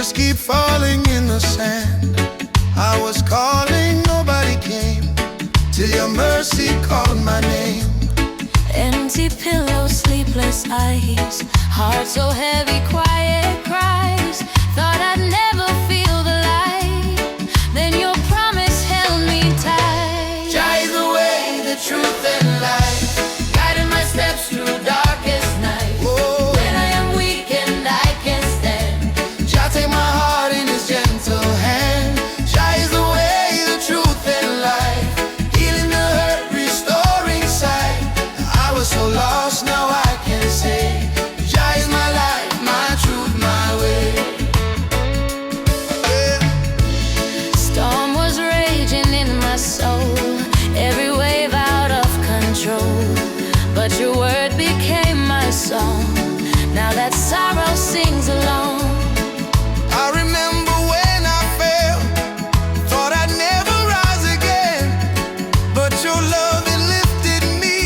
Tears keep falling in the sand. I was calling, nobody came, till your mercy called my name. Empty pillows, sleepless eyes, heart so heavy, quiet cries. Thought I'd never feel the light, then your promise held me tight. Jah is the way, the truth and life, guiding my steps through darkest night. oh. When I am weak and I can't stand, Jah take my heart in his gentle hand. Jah is the way, the truth and life, healing the hurt, restoring sight. I was so lost, now I can say, Jah is my life, my truth, my way. storm was raging in my soul, every wave out of control. But your word became my song, now that sorrow sings alone. I remember when I fell, thought I'd never rise again, but your love, it lifted me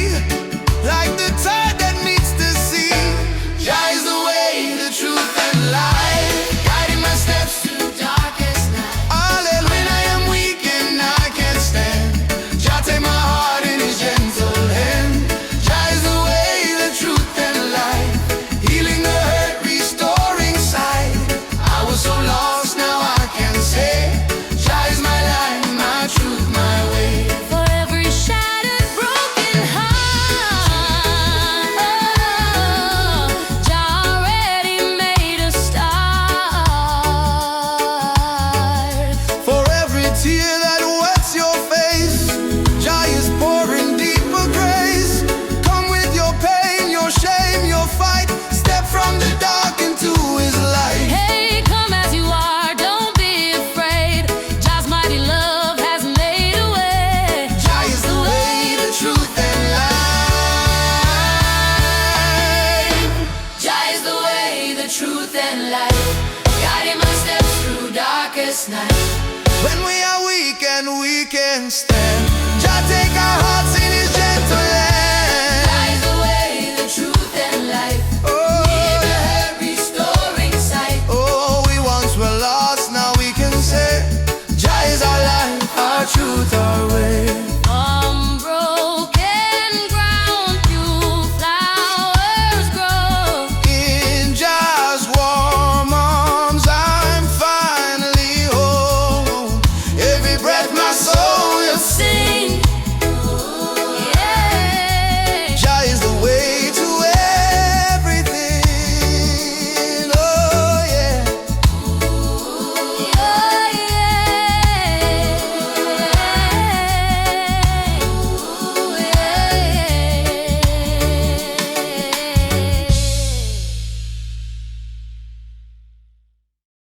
like the tide that meets the sea. Jah is the way, the truth and life, guiding my steps through darkest night. Hallelujah. When I am weak and I can't stand, Jah take my heart in his gentle hand. Jah is the way, the truth and life, healing the hurt, restoring sight. I was so lost, now I can say, Jah is my life, my truth, my way. For every shattered, broken heart, Jah already made a start. For every tear that wets your face, Jah is pouring deeper grace. Come with your pain, your shame, your fight, step from the dark into his light. Hey, come as you are, don't be afraid. Jah's mighty love has made a way. Jah is the way, the truth and life. Jah is the way, the truth and life, guiding my steps through darkest night. When we are weak and we can stand,